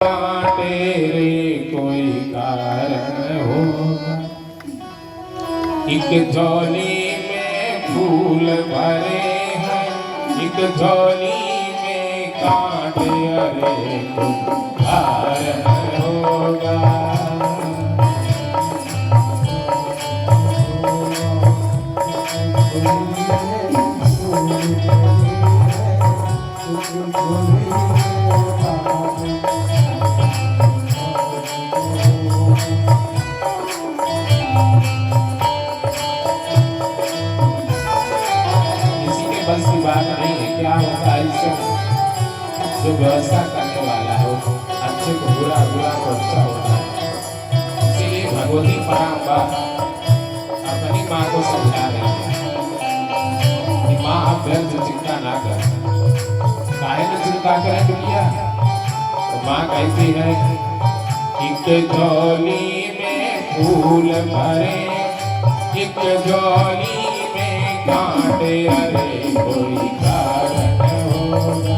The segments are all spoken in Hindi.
तेरे कोई कारण होगा। एक झोली में फूल भरे हैं, एक झोली में कांटे, अरे कोई कारण होगा। बस की बात नहीं है, क्या होता है इससे जो व्यवस्था करने वाला है वो अच्छे को बुरा, बुरा को अच्छा होता है। इसीलिए भगवती पराम्बर अपनी माँ को समझा रही है कि माँ आप व्यर्थ चिंता ना कर। काहे में चिंता करें दुनिया? तो माँ कहती है एक झोली में फूल भरे, एक झोली में कांटे, अरे कोई कारण होगा।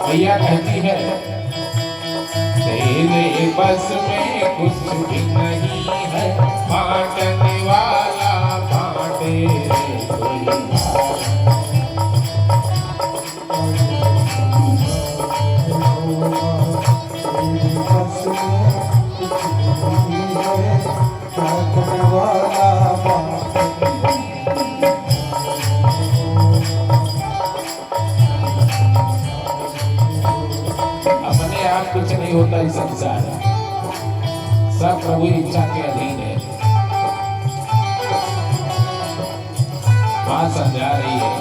भैया कहती है तेरे बस में कुछ भी नहीं है, बांटने वाला बांटे कोई। अपने आप कुछ नहीं होता इस संसार, सब प्रभु इच्छा के अधीन है। बात समझा रही है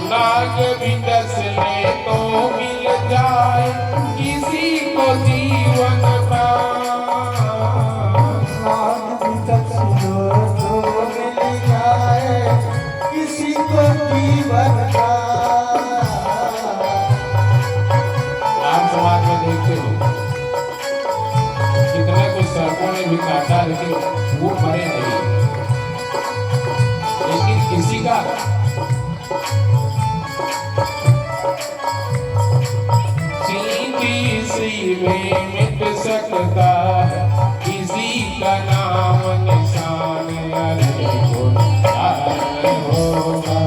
नाग भी डस ले तो मिल जाए किसी को जीवन का, नाग भी डस ले तो मिल जाए किसी को जीवन का। आप समाज में देखते हो कितने कुछ सर्पों ने भी काटा, लेकिन वो मरे नहीं। लेकिन किसी का सीधी सी में मिट सकता है, किसी का नाम निशान, अरे कोई कारण होगा।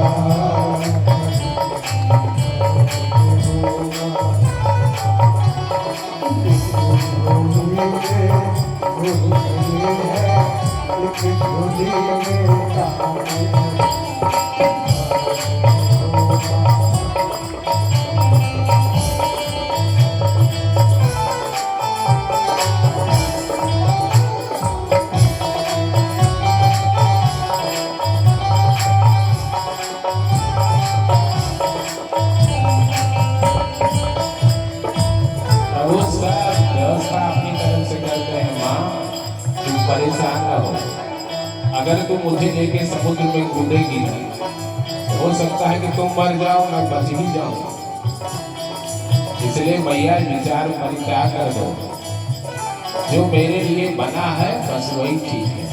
परेशान ना हो। अगर तुम मुझे लेके समुद्र में कूदेगी तो हो सकता है कि तुम मर जाओ, मैं बच ही जाऊं। इसलिए मैया विचार परित्याग कर दो, जो मेरे लिए बना है बस वही ठीक है,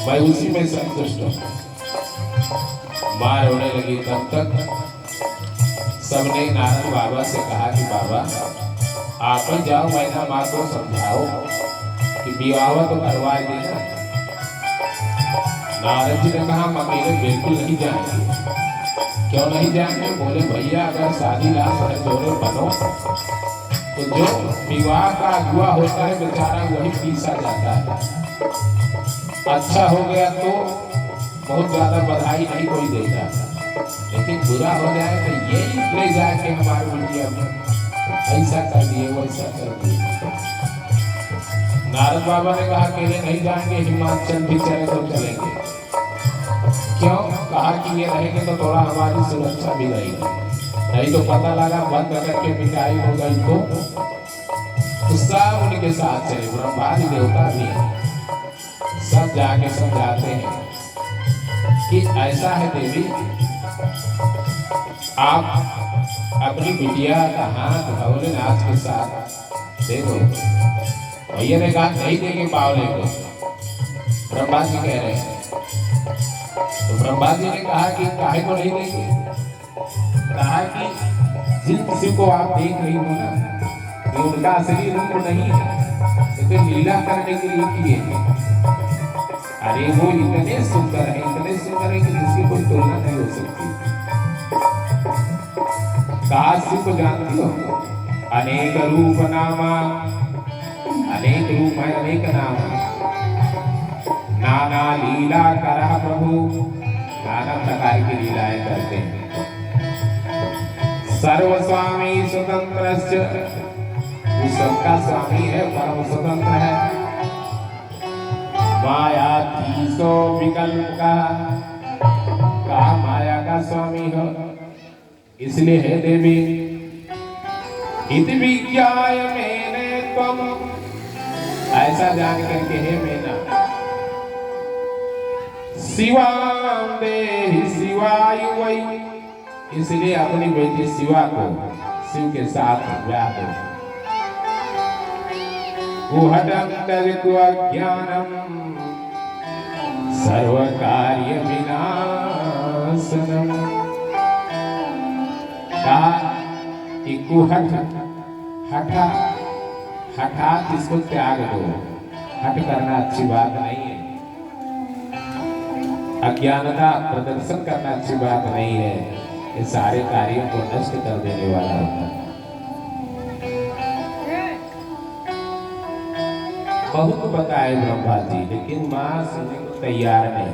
मैं उसी में संतुष्ट हूँ। माँ रोने लगी। तब तक सबने नारद बाबा से कहा कि बाबा आप ही जाओ, मैना माँ को समझाओ कि विवाह तो करवा देना। नारद जी ने कहा हम अकेले बिल्कुल नहीं जाएंगे। क्यों नहीं जाएंगे? बोले भैया अगर शादी लाख जोड़े बनो तो जो विवाह का अगुआ होता है बेचारा वही पीसा जाता है। अच्छा हो गया तो बहुत ज्यादा बधाई नहीं कोई देता, लेकिन बुरा हो जाए तो यही ले जाके हमारे बिटिया में ऐसा कर दिए वैसा कर दिए। नारद बाबा ने कहा अकेले नहीं जाएंगे, हिमाचल भी चले तो चलेंगे। क्यों? कहा कि ये रहेंगे तो थोड़ा हमारी सुरक्षा भी रहेगी, नहीं तो पता लगा बंद करके पिटाई हो गई तो सब उनके साथ चले। ब्रह्मादि देवता भी सब जाके समझाते हैं कि ऐसा है देवी, आप अपनी बिटिया का हाथ भोलेनाथ के साथ दे दो। भैया ने कहा नहीं देंगे बावले को। ब्रह्मा जी कह रहे हैं, तो ब्रह्मा जी ने कहा कि काहे को नहीं देंगे? कहा कि जिन किसी को आप देख रही हो ना, ये उनका असली रूप नहीं है, तो लीला करने के लिए किए हैं। अरे वो इतने सुंदर है कि जिसकी कोई तुलना नहीं हो सकती। कहा शिव को जानती हो? अनेक रूप नामा, अनेक रूप है, अनेक नाम है। नाना लीला करा प्रभु, नाना प्रकार की लीलाएं करते हैं। सर्वस्वामी स्वतंत्र, वो सबका स्वामी है, परम स्वतंत्र है। माया तीसो विकल्प का माया का स्वामी हो, इसलिए है देवी इत विज्ञाय मैंने तुम, ऐसा जान करके है मैना शिवाम देहि शिवायु वै, इसलिए अपनी बेटी शिवा को शिव के साथ ब्याह दो। कुहटं तरितु अज्ञानम सर्व कार्य विनाशनम, कहा कि कुहट हठात इसको त्याग दो। हट करना अच्छी बात नहीं है, अज्ञानता प्रदर्शन करना अच्छी बात नहीं है, ये सारे कार्यों को नष्ट कर देने वाला होता है। बहुत बताए ब्रह्मा जी, लेकिन मां सुनने को तैयार नहीं।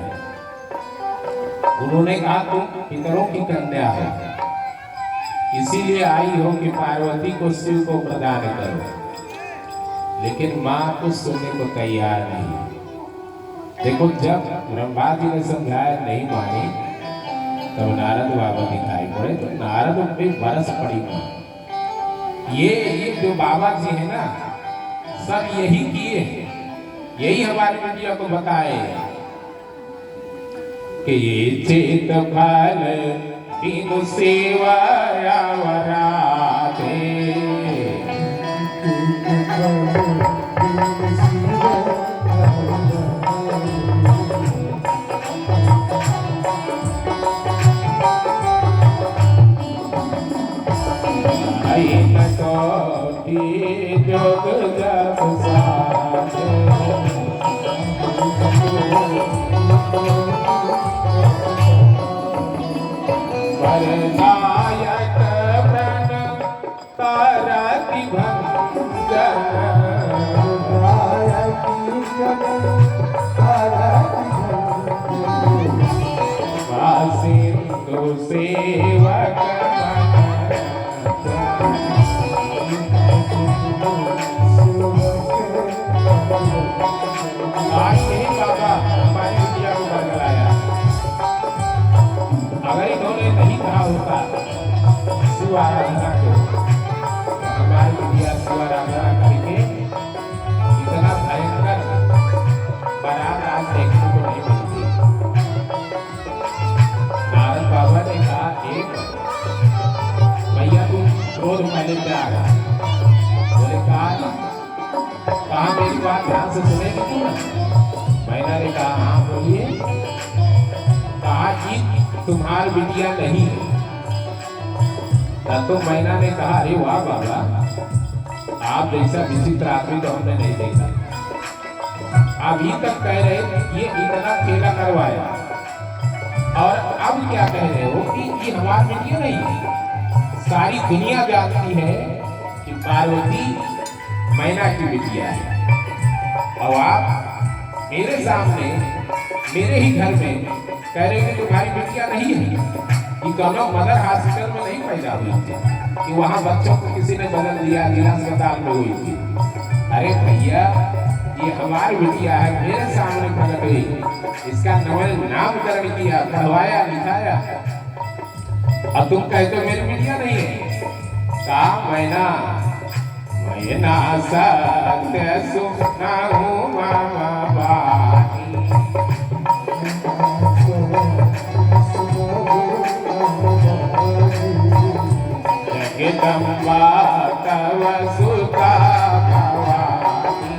उन्होंने कहा तुम पितरों की कन्या हो, इसीलिए आई हो कि पार्वती को शिव को प्रदान करो, लेकिन मां कुछ सुनने को तैयार नहीं। देखो जब ब्रह्मा जी ने समझाया नहीं मानी, तब नारद बाबा दिखाई पड़े, तो नारद पे बरस पड़ी मां। ये जो बाबा जी है ना, सब यही किए, यही हमारी बिटिया को बताए कि ये चेत फल तीन सेवा वराते, जोग जप साथे, वरदायक प्रण तारति भंजन, सिंधु सेवक आराधना को, हमारी बिटिया शिव आराधना करके इतना भयंकर बारात आज देखने को नहीं मिलती। नारद बाबा ने कहा एक भैया तुम क्रोध पहले पे आ गया, बोले कहा मेरी बात ध्यान से सुनेगी तू ना? मैना ने कहा हाँ बोलिए। कहा कि तुम्हारी बिटिया नहीं है। तो मैना ने कहा अरे वाह बाबा, आप जैसा विचित्र आदमी तो हमने नहीं देखा। अभी तक कह रहे ये इतना खेला करवाया, और अब क्या कह रहे हो कि ये हमारी बिटिया नहीं है। सारी दुनिया जानती है कि पार्वती मैना की बिटिया है, और आप मेरे सामने मेरे ही घर में कह रहे हैं तुम्हारी बिटिया नहीं है। कि दोनों मदर हॉस्पिटल में नहीं पैदा हुई थी, कि वहाँ बच्चों को किसी ने बदल दिया, जिला अस्पताल में हुई थी। अरे भैया ये हमारी बिटिया है, मेरे सामने प्रकट हुई, इसका नामकरण किया, पढ़वाया, लिखाया, और तुम कहते हो मेरी बिटिया नहीं है। कहा मैना सत्य सुना हूँ मामा बानी, जगदम्बा तव सुता भवानी।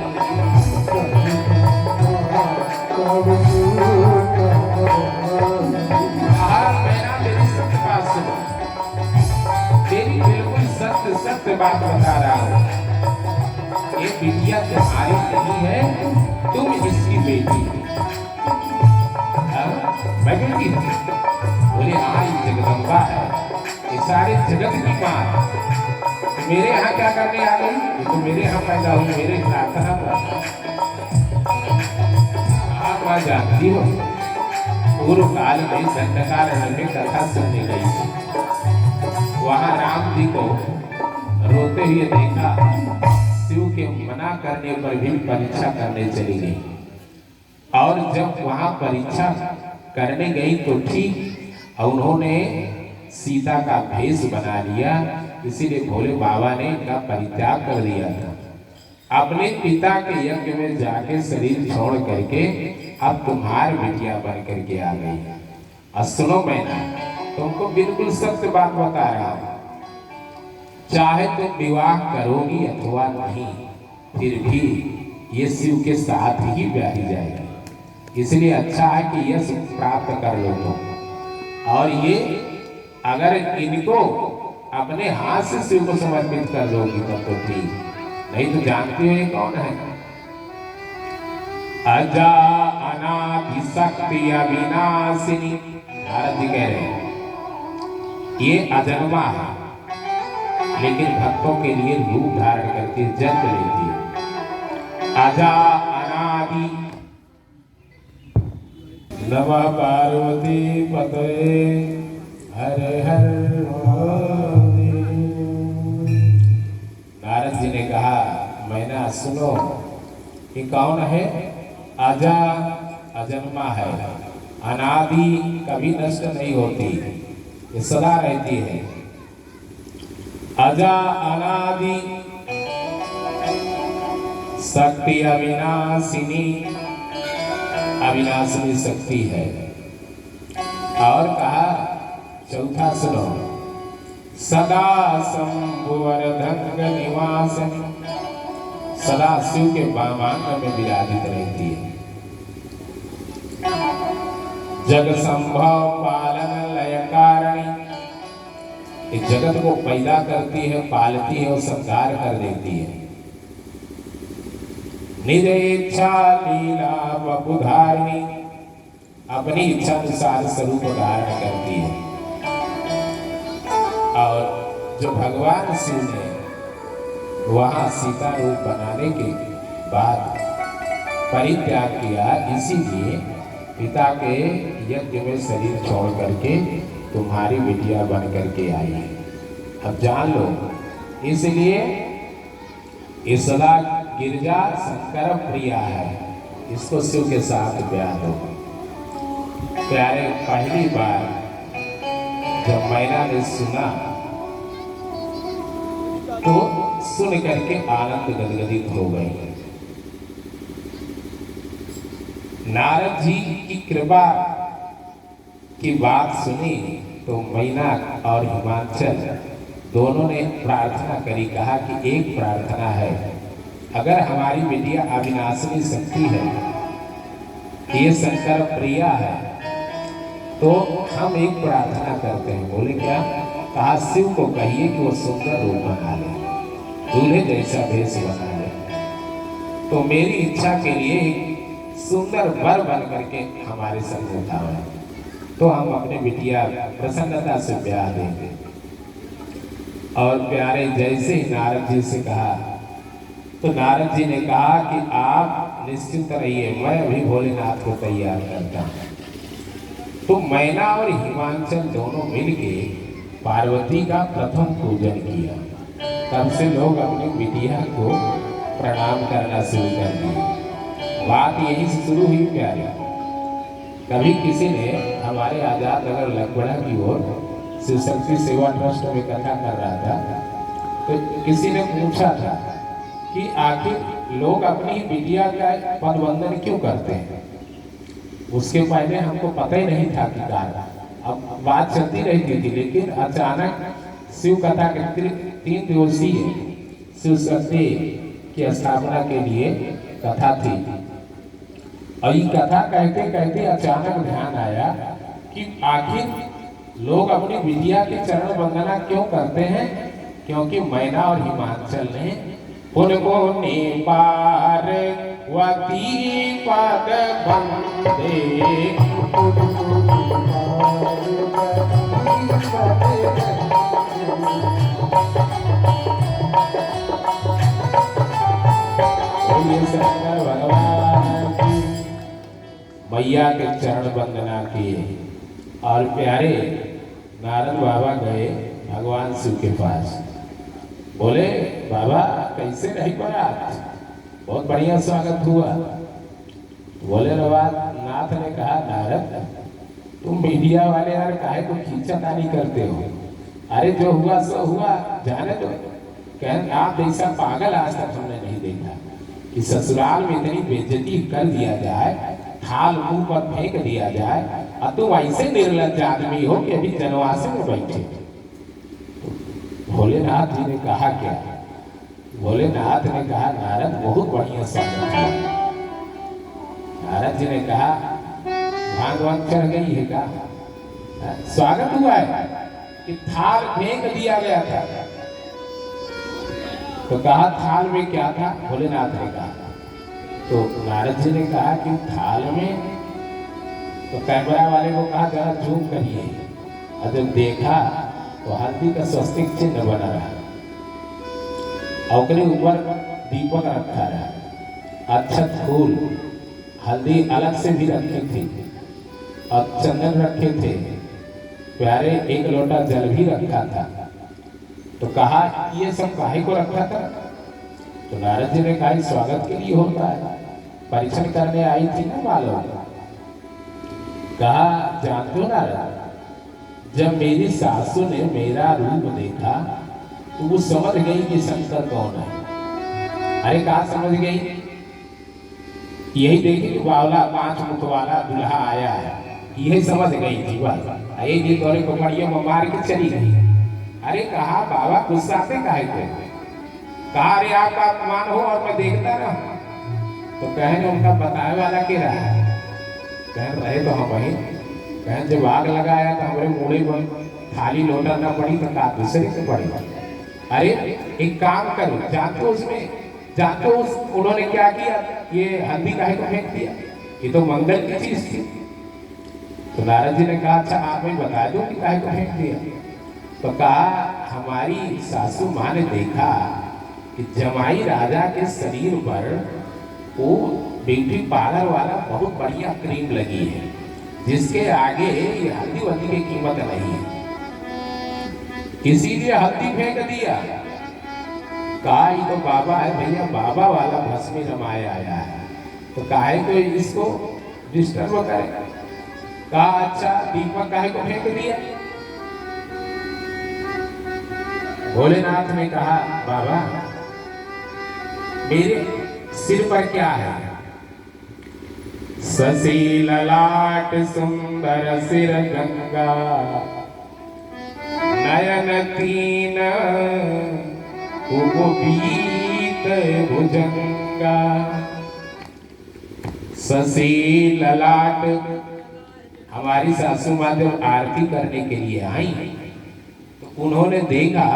महाराज मैना मेरी सत्य बात सुनो, तेरी बिल्कुल सत्य सत्य बात बता रहा हूँ। ये बिटिया तुम्हारी नहीं है, तुम इसकी बेटी हो। मैं बेटी हूँ? बोले हाँ, ये जगदम्बा है, ये सारे जगत की माँ। तो मेरे यहाँ क्या करने आ गई? ये तो मेरे यहाँ पैदा हुई, मेरे प्रार्थना पर। आप वहाँ जानती हो, पूर्व काल में दंडकारण्य में कथा सुनने गई थी। वहाँ राम जी को रोते हुए देखा, शिव के मना करने पर भी परीक्षा करने चली गई। और जब वहाँ परीक्षा करने गई तो ठीक उन्होंने सीता का भेष बना लिया, इसीलिए भोले बाबा ने इनका परित्याग कर दिया था। अपने पिता के यज्ञ में जाके शरीर छोड़ करके अब तुम्हार बिटिया बन करके आ गई। और सुनो मैना, तुमको बिल्कुल सत्य बात बता रहा हूं, चाहे तुम विवाह करोगी अथवा नहीं, फिर भी ये शिव के साथ ही ब्याही जाएगी। इसलिए अच्छा है कि यश प्राप्त कर लो तुम। और ये अगर इनको अपने हाथ से शिव को समर्पित कर दोगी तब तो ठीक, नहीं तो जानते हो ये कौन है? अजा अनादि शक्ति अविनाशिनी। नारद जी कह रहे हैं ये अजन्मा है, लेकिन भक्तों के लिए रूप धारण करके जन्म लेती है। अजा अनादि। नमः पार्वती पतये हर हर महादेव। नारद जी ने कहा, मैना सुनो, ये कौन है? अजा अजन्मा है, अनादि कभी नष्ट नहीं होती, ये सदा रहती है। अजा अनादि शक्ति अविनाशिनी, अविनाशिनी शक्ति है। और कहा चौथा सुनो, सदा शंभुवरधंग निवासनी, सदा शिव के वामांग में विराजित रहती है। जग संभव पालन लय कारणी, इस जगत को पैदा करती है, पालती है और संहार कर देती है। निरेच्छा लीला वपुधारिणी, अपनी इच्छा अनुसार स्वरूप धारण करती है। और जो भगवान शिव ने वहां सीता रूप बनाने के बाद परित्याग किया, इसीलिए पिता के यज्ञ में शरीर छोड़ करके तुम्हारी बिटिया बन करके आई है। अब जान लो, इसलिए ये सदा गिरजा शंकर प्रिया है, इसको शिव के साथ ब्याह दो। प्यारे, पहली बार जब मैना ने सुना तो सुन करके आनंद गदगदित हो गई। नारद जी की कृपा की बात सुनी तो मैना और हिमांचल दोनों ने प्रार्थना करी। कहा कि एक प्रार्थना है, अगर हमारी बिटिया अविनाशिनी शक्ति है, ये शंकर प्रिया है, तो हम एक प्रार्थना करते हैं। बोले क्या? कहा शिव को कहिए कि वो सुंदर रूप बना ले, दूल्हे जैसा भेष बना ले, तो मेरी इच्छा के लिए एक सुंदर वर बन करके हमारे सम्मुख आए, तो हम अपने बिटिया प्रसन्नता से ब्याह देंगे। और प्यारे जैसे ही नारद जी से कहा तो नारद जी ने कहा कि आप निश्चिंत रहिए, मैं अभी भोलेनाथ को तैयार करता हूँ। तो मैना और हिमांचल दोनों मिलके पार्वती का प्रथम पूजन किया। तब से लोग अपनी बिटिया को प्रणाम करना शुरू कर दिए। बात यही से शुरू हुई प्यारे। कभी किसी ने हमारे आजाद नगर लकबड़ा की ओर शिव शक्ति सेवा ट्रस्ट में कथा कर रहा था, तो किसी ने पूछा था कि आखिर लोग अपनी बिटिया का पदवंदन क्यों करते हैं। उसके पहले हमको पता ही नहीं था कि क्या। अब बात चलती रहती थी, लेकिन अचानक शिव कथा के 3 दिवसीय शिव शक्ति की स्थापना के लिए कथा थी। और ये कथा कहते कहते अचानक ध्यान आया कि आखिर लोग अपनी विद्या के चरण वंदना क्यों करते हैं? क्योंकि मैना और हिमाचल ने उनको नेपार वती पद बंदे शंकर भगवान की मैया के चरण वंदना किए। और प्यारे नारद बाबा गए भगवान शिव के पास, बोले बाबा कैसे रही बारात? बहुत बढ़िया स्वागत हुआ। बोले नाथ ने कहा नारद तुम मीडिया वाले यार काहे को खींचातानी करते हो? अरे जो हुआ सो हुआ, जाने दो। कह आप जैसा पागल आज तक हमने नहीं देखा कि ससुराल में इतनी बेइज्जती कर दिया जाए, थाल मुंह पर फेंक दिया जाए, और तुम ऐसे निर्लज्ज आदमी हो कि अभी जनवासे में बैठे। भोलेनाथ जी ने कहा क्या? भोलेनाथ ने कहा नारद बहुत बढ़िया स्वागत है। नारद जी ने कहा भागवत चढ़ गई है का? स्वागत हुआ है कि थाल फेंक दिया गया था। तो कहा थाल में क्या था? भोलेनाथ ने कहा। तो नारद जी ने कहा कि थाल में, तो कैमरा वाले को कहा जरा जूम करिए। और जब देखा तो हल्दी का स्वस्तिक चिन्ह बना रहा और उसके ऊपर दीपक रखा रहा, अक्षत फूल हल्दी अलग से भी रखी थी और चंदन रखे थे, प्यारे 1 लोटा जल भी रखा था। तो कहा ये सब काहे को रखा था? तो नारद जी ने कहा स्वागत के लिए होता है, परीक्षण करने आई थी ना मालूम। कहा जानते हो नारद, जब मेरी सासू ने मेरा रूप देखा तो वो समझ गई कि शंकर कौन है। अरे कहा समझ गई? यही देखी कि बावला 5 मुख वाला दूल्हा आया है, यही समझ गई थी बस। ये तोरे को बढ़िया मार के चली गई। अरे कहा बाबा गुस्सा से काहे थे? कहा अरे आपका अपमान हो और मैं देखता ना। तो कहने उनका बताने वाला के रहा है? कह रहे तो हम वही कहें जब आग लगाया तो हमारे मुड़े पर खाली लोटा ना पड़ी तो का दूसरे से पड़ी। अरे एक काम करो, जानते हो उन्होंने क्या किया? ये हल्दी काहे को फेंक दिया? ये तो मंगल की चीज थी। तो नारद जी ने कहा अच्छा आप ही बता दो कि काहे को फेंक दिया? तो कहा हमारी सासू माँ ने देखा कि जमाई राजा के शरीर पर वो ब्यूटी पार्लर वाला बहुत बढ़िया क्रीम लगी है, जिसके आगे ये हल्दी वल्दी की कीमत नहीं है, इसीलिए हल्दी फेंक दिया। कहा ये तो बाबा है भैया, बाबा वाला भस्मी रमाया आया है, तो काहे को इसको डिस्टर्ब करे? कहा अच्छा दीपक काहे को फेंक दिया? भोलेनाथ ने कहा बाबा मेरे सिर पर क्या है? शशि ललाट सुंदर सिर गंगा, नयन 3 उपवीत भुजंगा। शशि ललाट हमारी सासू माँ जब आरती करने के लिए आई तो उन्होंने देखा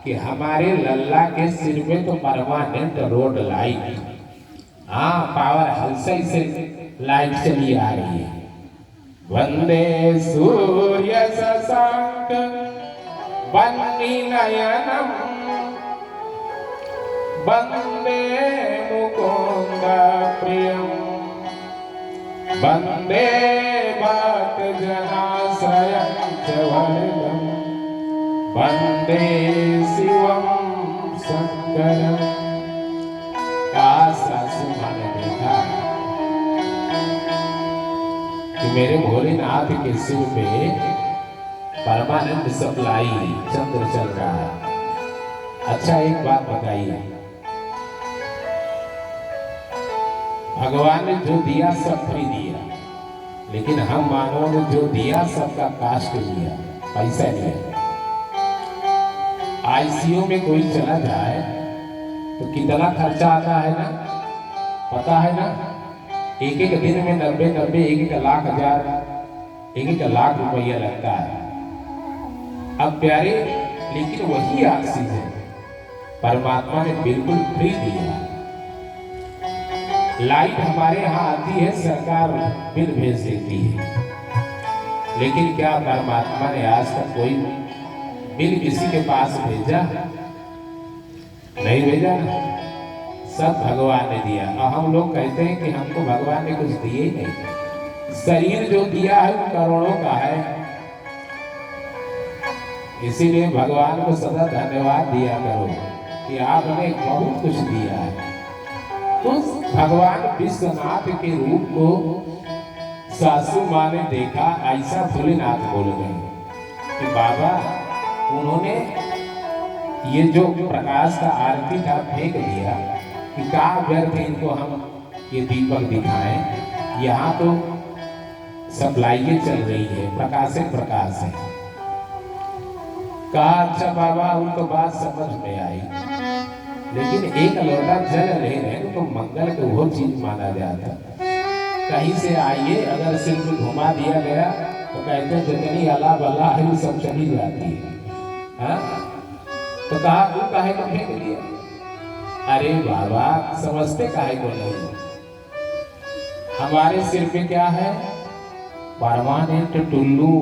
कि हमारे लल्ला के सिर में तो परमानेंट रोड लाइट, हाँ पावर हल्सई से लाइट चली आ रही है। वंदे सूर्य शशांक वह्नि नयनम, वंदे मुकुंद प्रियम, वंदे भक्त जनाश्रयं च वरदं, वंदे शिवम शंकरम। सासू माँ ने देखा कि मेरे भोलेनाथ के सिर पे परमानेंट सप्लाई चंद्र चल रहा है। अच्छा एक बात बताइए, भगवान ने जो दिया सब फ्री दिया, लेकिन हम मानव ने जो दिया सबका कास्ट लिया, पैसा लिया। आईसीयू में कोई चला जाए तो कितना खर्चा आता है ना, पता है ना? एक एक दिन में 90 एक एक लाख हजार, एक एक लाख रुपया लगता है। अब प्यारे, लेकिन वही ऑक्सीजन परमात्मा ने बिल्कुल फ्री दिया। लाइट हमारे यहाँ आती है, सरकार बिल भेज देती है, लेकिन क्या परमात्मा ने आज तक कोई बिल किसी के पास भेजा? नहीं भेजा ना, सब भगवान ने दिया। और हम लोग कहते हैं कि हमको भगवान ने कुछ दिए ही नहीं। शरीर जो दिया है वो करोड़ों का है, इसीलिए भगवान को सदा धन्यवाद दिया करो कि आपने बहुत कुछ दिया है। तो भगवान विश्वनाथ के रूप को सासू माँ ने देखा, ऐसा भोलेनाथ बोल गए कि बाबा, उन्होंने ये जो प्रकाश का आरती था फेंक दिया कि क्या व्यर्थ इनको हम ये दीपक दिखाएं, यहाँ तो सप्लाई चल रही है, प्रकाश है। कहा अच्छा बाबा, उनको बात समझ में आई, लेकिन एक लोटा जल ले रहे तो मंगल को वो चीज माना जाता। कहीं से आइए, अगर सिर्फ घुमा दिया गया तो कहते हैं जितनी अला बला है वो सब चली जाती है। हाँ? तो कहा वो काहे को फेंक दिया? अरे बाबा, समझते काहे को नहीं? हमारे सिर पे क्या है? परमानेंट टुल्लू।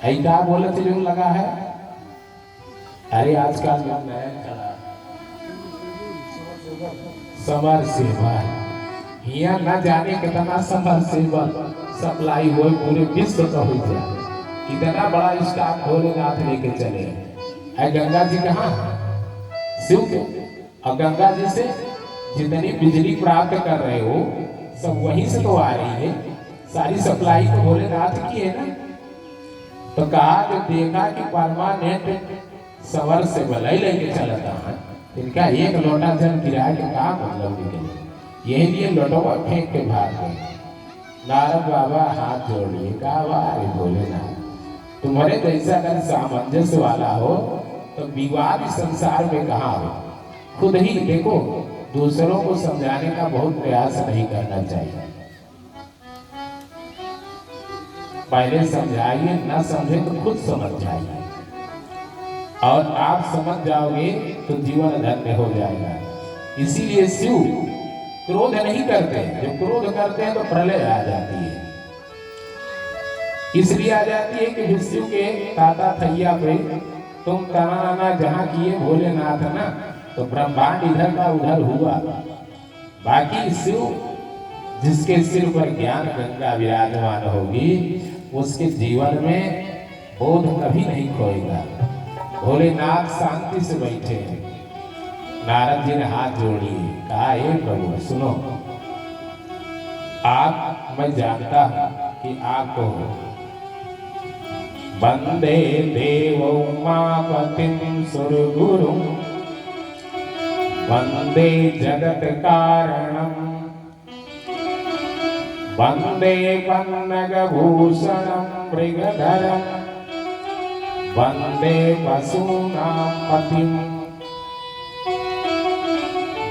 ऐसा बोलत जो लगा है। अरे आजकल जो नया चला समरसेबल, यहाँ न जाने कितना समरसेबल सप्लाई हो पूरे विश्व का हो जाए। इतना बड़ा स्टाफ भोलेनाथ लेके चले। है गंगा जी कहाँ? शिव के। और गंगा जी से जितनी बिजली प्राप्त कर रहे हो सब वहीं से तो आ रही है, सारी सप्लाई तो भोलेनाथ की है ना। तो कहा जो देखा कि परमानेंट सवर से भलाई लेके चलता है, इनका एक लोटा जल गिरा के कहा मतलब निकले, यही लिए लोटवा फेंक के भाग गए। नारद बाबा हाथ जोड़ लिए, कहा वाह भोलेनाथ, तुम्हारे जैसा अगर सामंजस्य वाला हो तो विवाद संसार में कहाँ हो। खुद ही देखो, दूसरों को समझाने का बहुत प्रयास नहीं करना चाहिए। पहले समझाइए, ना समझे तो खुद समझ जाइए, और आप समझ जाओगे तो जीवन धन्य हो जाएगा। इसीलिए शिव क्रोध नहीं करते, जब क्रोध करते हैं तो प्रलय आ जाती है। इसलिए आ जाती है कि शिव के ताता थैया पे तुम तनाना जहाँ किए भोलेनाथ ना, तो ब्रह्मांड इधर का उधर हुआ। बाकी शिव जिसके सिर पर ज्ञान गंगा विराजमान होगी, उसके जीवन में बोध कभी नहीं खोएगा। भोलेनाथ शांति से बैठे हैं। नारद जी ने हाथ जोड़ी, कहा हे प्रभु सुनो, आप, मैं जानता हूं कि आप हो वंदे देवो उमापतिं सुरगुरुं वंदे जगत कारणं वंदे पन्नगभूषणं मृगधरं वंदे पशूनां पतिं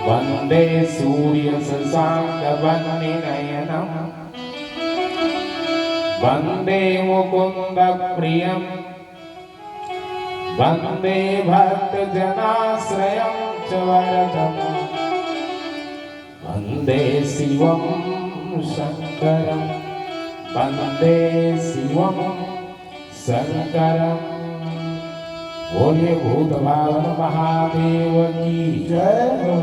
वंदे सूर्य शशांक वह्निनयनं वंदे मुकुंद प्रियं वंदे भक्त जनाश्रयं च वरदं वंदे शिवं शंकरं वंदे शिवं शंकरं। बोलिए भूत भावन महादेव की जय हो।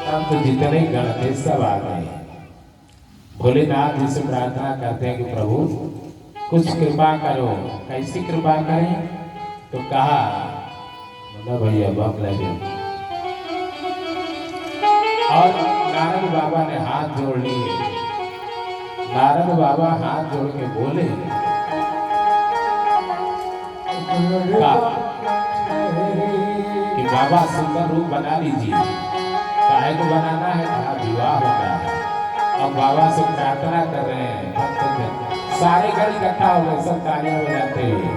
अब तो जितने गण थे सब आ गए। भोलेनाथ जी से प्रार्थना करते हैं कि प्रभु कुछ कृपा करो। कैसी कृपा करें? तो कहा भैया बम लगे। और नारद बाबा ने हाथ जोड़ लिए। नारद बाबा हाथ जोड़ के बोले, कि बाबा सुंदर रूप बना लीजिए। चाहे तो बनाना है, कहा विवाह होना है। अब बाबा से प्रार्थना कर रहे हैं भक्तजन, सारे घर इकट्ठा हो गए, सब तालियां बजाते हुए।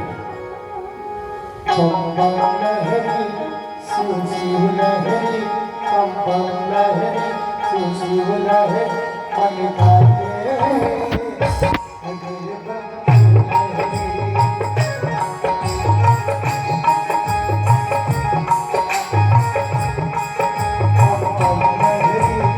बम बम लहरी शिव शिव लहरी बम बम लहरी शिव शिव लहरी मन गाते अगर बम लहरी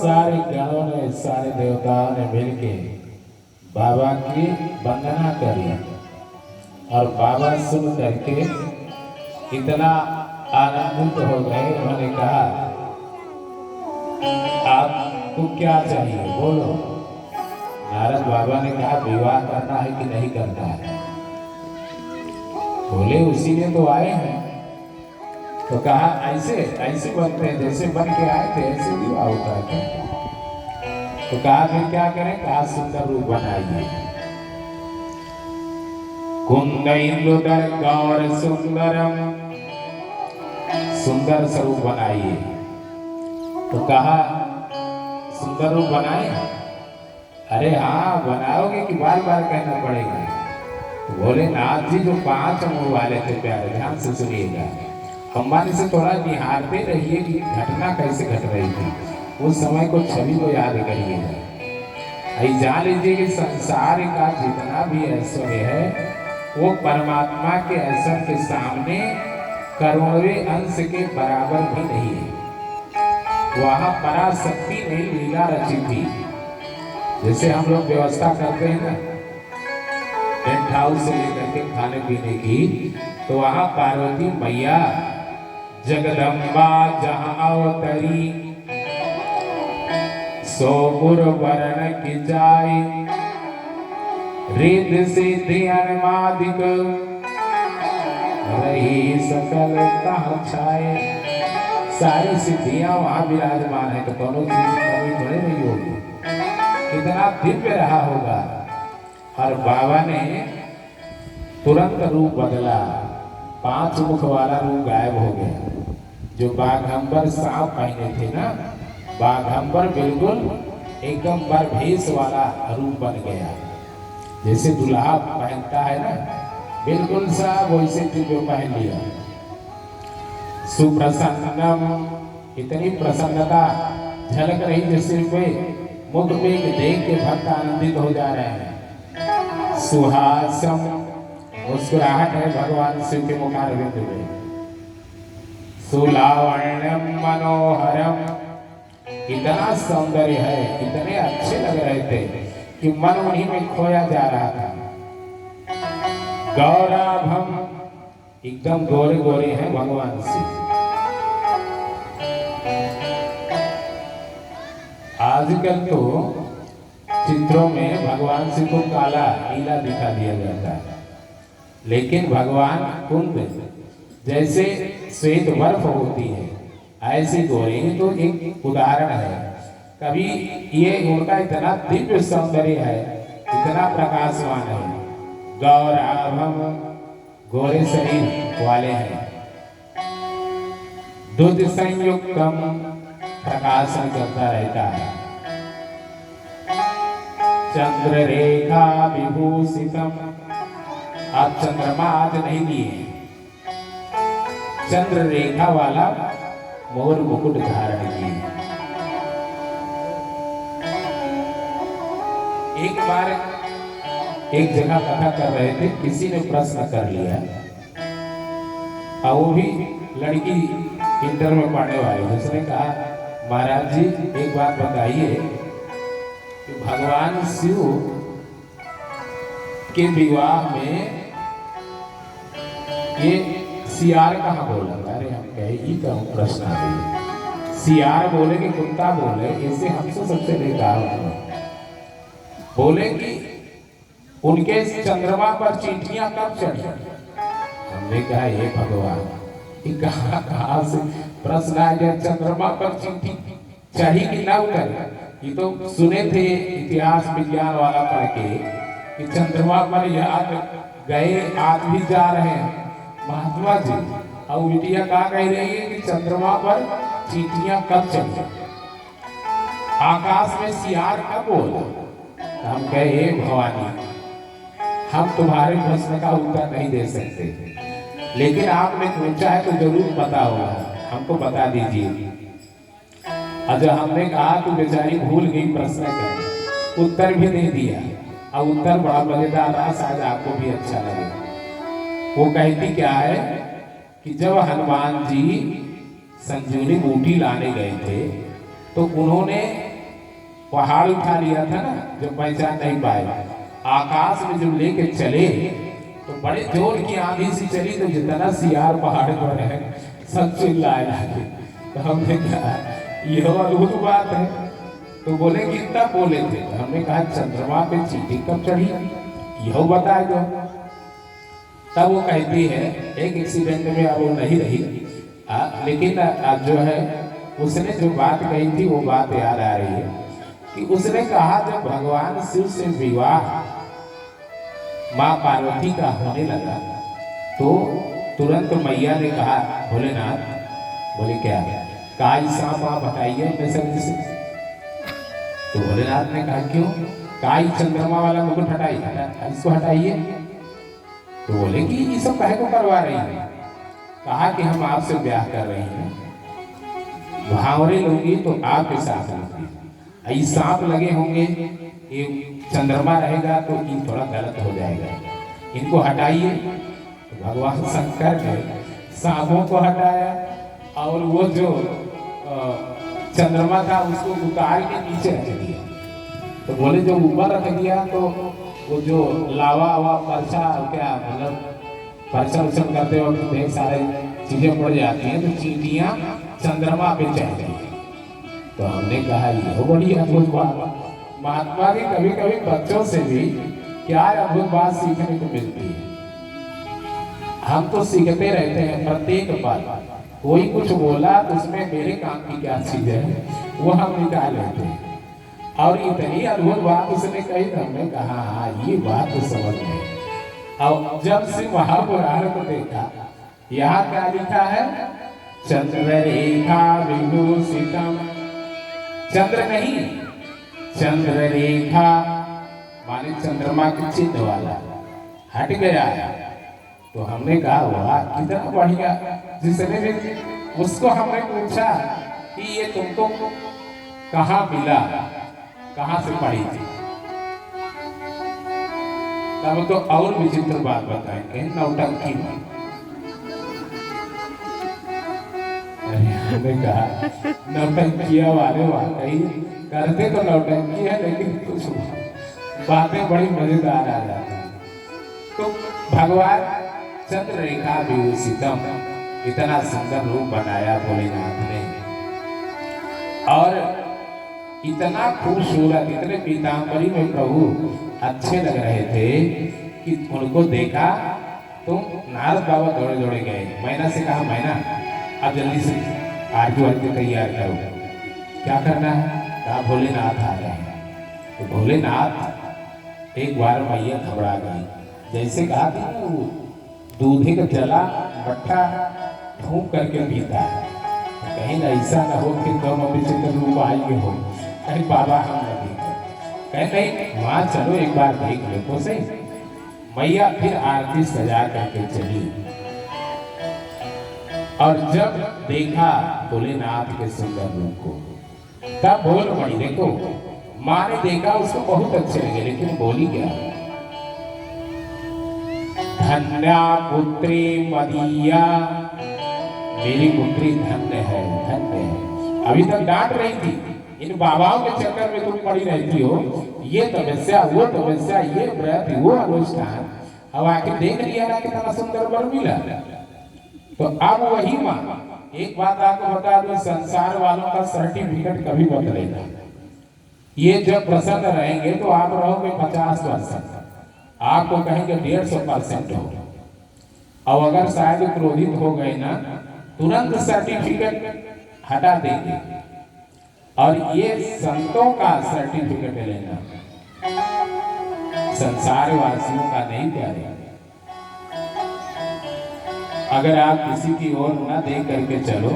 सारे गणों ने, सारे देवताओं ने मिलके बाबा की वंदना करी और बाबा सुन करके इतना आनंदित हो गए। उन्होंने कहा आपको क्या चाहिए बोलो। नारद बाबा ने कहा विवाह करना है कि नहीं करना है। बोले उसी में तो आए हैं। तो कहा ऐसे ऐसे बनते हैं, जैसे बन के आए थे ऐसे विवाह होता है। तो कहा फिर क्या करें। कहा सुंदर रूप बनाइए। कुंदैन्दुदर गौर सुंदरम, सुंदर स्वरूप बनाइए। तो कहा सुंदर रूप बनाए। अरे हाँ बनाओगे कि बार बार कहना पड़ेगा। तो बोले नाथ जी जो 5 मुंह वाले थे प्यारे, ध्यान से सुनिएगा। अंबानी से थोड़ा निहारते रहिए कि घटना कैसे घट रही थी उस समय को, छवि को याद करिएगा। जान लीजिए कि संसार का जितना भी ऐश्वर्य है वो परमात्मा के ऐश्वर्य के सामने करोड़वें अंश के बराबर भी नहीं है। वहां पराशक्ति ने लीला रची थी। जैसे हम लोग व्यवस्था करते हैं ना टेंट हाउस से लेकर के खाने पीने की, तो वहां पार्वती मैया जगदम्बा जहां अवतरी सो गुर वरण की जाय, रिद्ध सिद्धि अनुमादिक रही सकल कहाँ छाए। सारी सिद्धियां वहां विराजमान है, तो दोनों चीज की कमी थोड़ी नहीं होगी। कितना दिव्य रहा होगा। और बाबा ने तुरंत रूप बदला, 5 मुख वाला रूप गायब हो गया। जो बाघंबर सांप पहने थे ना, बाघंबर बिल्कुल एकदम बरभेस वाला रूप बन गया। जैसे दुल्हा पहनता है ना, बिल्कुल सा वैसे दिव्य पहन लिया। सुप्रसन्नम, इतनी प्रसन्नता झलक रही जैसे पे मुख पे देख के भक्त आनंदित हो जा रहे हैं। सुहासम, मुस्कुराहट है भगवान शिव के मुखारविंद में। सुलावण्यम मनोहरम, इतना सौंदर्य है, इतने अच्छे लग रहे थे कि मन उन्हीं में खोया जा रहा था। गौरभम, एकदम गोरे गोरे हैं भगवान शिव। आजकल तो चित्रों में भगवान शिव को काला नीला दिखा दिया जाता है, लेकिन भगवान कुंद जैसे श्वेत बर्फ होती है ऐसी गोरे। तो एक उदाहरण है। कभी ये उनका इतना दिव्य सौंदर्य है, इतना प्रकाशवान है। गौराभम, गोरे शरीर वाले हैं। दूध संयुक्तम, प्रकाशन करता रहता है। चंद्र रेखा विभूषितम, आप चंद्रमा आज नहीं दिए, चंद्र रेखा वाला मोर मुकुट धारण किए। एक बार एक जगह कथा कर रहे थे, किसी ने प्रश्न कर लिया और वो भी लड़की इंटर में पढ़ने वाली। उसने कहा महाराज जी एक बात बताइए कि भगवान शिव के विवाह में ये सियार कहाँ बोला। अरे हम कहे ये क्या प्रश्न आ गई। सियार बोले कि कुत्ता बोले, इसे हमसे सबसे बेकार बोले कि उनके चंद्रमा पर चींटियां कब चढ़ी। हमने कहा ये भगवान, ये कहाँ से प्रश्न आ गया। चंद्रमा पर चींटी चढ़ी कि ना उतरी। ये तो सुने थे इतिहास विज्ञान वाला पढ़ के कि चंद्रमा पर याद गए आज भी जा रहे हैं महात्मा जी। और बिटिया कहा कह रही है कि चंद्रमा पर चींटियां कब चढ़ी, आकाश में सियार कब बोला। हम कहे हे भवानी, हम तुम्हारे प्रश्न का उत्तर नहीं दे सकते, लेकिन आपने पूछा है तो जरूर पता होगा, हमको बता दीजिए। और जब हमने कहा तो बेचारी भूल गई प्रश्न कर, उत्तर भी नहीं दिया। और उत्तर बड़ा मजेदार रहा, शायद आपको भी अच्छा लगे। वो कहती क्या है कि जब हनुमान जी संजीवनी बूटी लाने गए थे तो उन्होंने पहाड़ उठा लिया था ना, जो पहचान नहीं पाए, आकाश में जब लेके चले तो बड़े जोर की आंधी सी चली, तो जितना सियार पहाड़ पर है सब चिल्लाए लगे। तो हमने कहा यह अद्भुत बात है। तो बोले कितना बोले थे? तो हमने कहा चंद्रमा पे चींटी कब चढ़ी, यह बता दो। तब वो कहती है एक एक्सीडेंट में अब वो नहीं रही, लेकिन अब जो है उसने जो बात कही थी वो बात याद आ रही है कि उसने कहा जब भगवान शिव से विवाह माँ पार्वती का होने लगा तो तुरंत मैया ने कहा भोलेनाथ, बोले क्या? काई सांप आप हटाइए अपने शरीर से। तो भोलेनाथ ने कहा क्यों? काई चंद्रमा वाला मुकुट हटाइए, इसको हटाइए। तो बोले कि ये सब काहे को करवा रही है? कहा कि हम आपसे ब्याह कर रहे हैं, भावरे लोगी तो आपके साथ लोगी, ये सांप लगे होंगे, ये चंद्रमा रहेगा तो ये थोड़ा गलत हो जाएगा, इनको हटाइए। तो भगवान शंकर ने सांपों को हटाया और वो जो चंद्रमा था उसको उतार के नीचे रख दिया। तो बोले जो ऊपर रख दिया तो वो जो लावा परछा क्या मतलब परछा उछल करते वक्त ढेर सारे चीजें पड़ जाती हैं, तो चींटियां चंद्रमा पे चढ़ गई। तो हमने कहा यह बड़ी अद्भुत बात, महात्मा की कभी कभी बच्चों से भी क्या अद्भुत बात सीखने को मिलती है। हम तो सीखते रहते हैं प्रत्येक पल, कोई कुछ बोला तो उसमें मेरे काम की क्या चीज है वो हम निकाल लेते हैं। और इतनी अद्भुत बात उसने कही तो हमने कहा हाँ ये बात तो समझ में। और जब से महापुराण को देखा, यहाँ क्या लिखा है? चंद्ररेखा विभूषितम, चंद्र नहीं चंद्ररेखा माने चंद्रमा के चिन्ह वाला हट गया। तो हमने कहा वाह कितना बढ़िया। जिसने भी उसको हमने पूछा कि ये तुमको कहाँ मिला, कहाँ से पढ़ी थी? तब तो और विचित्र बात बताएंगे, नौटंकी में। हमने कहा नौटंकिया वाले वाकई करते तो नौटंकी है, लेकिन कुछ बातें बड़ी मजेदार आ जाती। तो भगवान चंद्ररेखा विभूषितम, इतना सुंदर रूप बनाया भोलेनाथ ने और इतना खूबसूरत, इतने पीतांबरी में प्रभु अच्छे लग रहे थे कि उनको देखा तो नारद बाबा दौड़े दौड़े गए। मैना से कहा मैना अब जल्दी से आरती वारती तैयार करो, क्या करना है? कहा भोलेनाथ आ रहे हैं। तो भोलेनाथ एक बार मैया घबरा गई, जैसे कहा था ना वो दूधे का जला मट्ठा फूंक करके पीता है, कहीं ऐसा ना हो कि दोनों विचित्र रूप आएंगे हो, कहीं बाबा हम न देखें। कहीं वहाँ चलो एक बार देख लो तो सही। मैया फिर आरती सजा करके चली और जब देखा भोलेनाथ के सुंदर रूप को तब बोल पड़ी। देखो माँ ने देखा उसको बहुत अच्छे लगे, लेकिन बोली क्या? धन्या पुत्री मदीया, मेरी पुत्री धन्य है, धन्य है। अभी तक डांट रही थी, इन बाबाओं के चक्कर में तुम पड़ी रहती हो, ये तपस्या वो तपस्या, ये व्रत वो अनुष्ठान, अब आके देख लिया ना कितना सुंदर वर मिला। तो अब वही माँ, एक बात आपको बता दो, संसार वालों का सर्टिफिकेट कभी बदलेगा। ये जब प्रसन्न रहेंगे तो आप रहोगे 50%, आपको कहेंगे 150% हो। और अगर शायद क्रोधित हो गए ना, तुरंत सर्टिफिकेट हटा देंगे। और ये संतों का सर्टिफिकेट लेना, संसार वासियों का नहीं प्यारे। अगर आप किसी की ओर न देख करके चलो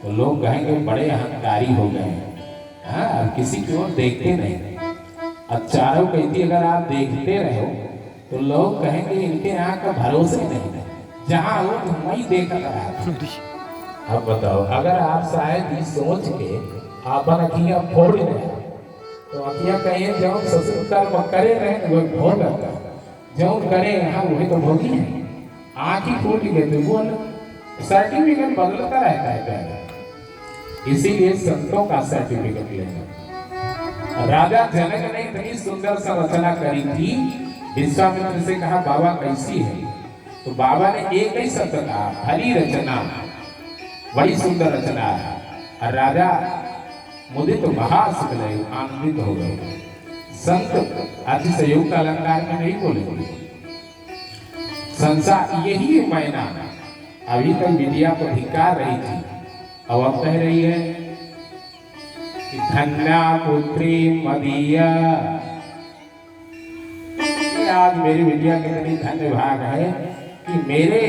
तो लोग कहेंगे बड़े अहंकारी हो गए हैं। हाँ, किसी की ओर देखते नहीं। अब चारों कहती अगर आप देखते रहो तो लोग कहेंगे इनके यहाँ का भरोसे नहीं, जहाँ वो वही देखा रहा। अब बताओ, अगर आप शायद इस सोच के अपन अखियाँ फोड़ रहे तो अखियाँ कहिए जब ससुर करे रहे वो भोग करता, जब करे यहाँ वही तो भोगी है। आँख ही फूट गए तो वो सर्टिफिकेट बदलता रहता है। इसीलिए संतों का सर्टिफिकेट लेना। राजा जनक ने इतनी सुंदर संरचना करी थी, विश्वामित्र से कहा बाबा कैसी है? तो बाबा ने एक ही शब्द कहा, भली रचना, बड़ी सुंदर रचना है। और राजा मुदित महासुख लय, आनंदित हो गए। संत अतिशयोक्त अलंकार में नहीं बोलेंगे। संसार यही मैना अभी तक विद्या को धिक्कार रही थी, अब कह रही है कि धन्या पुत्री मदीया। आज मेरी बिटिया कितनी धन्य भाग है कि मेरे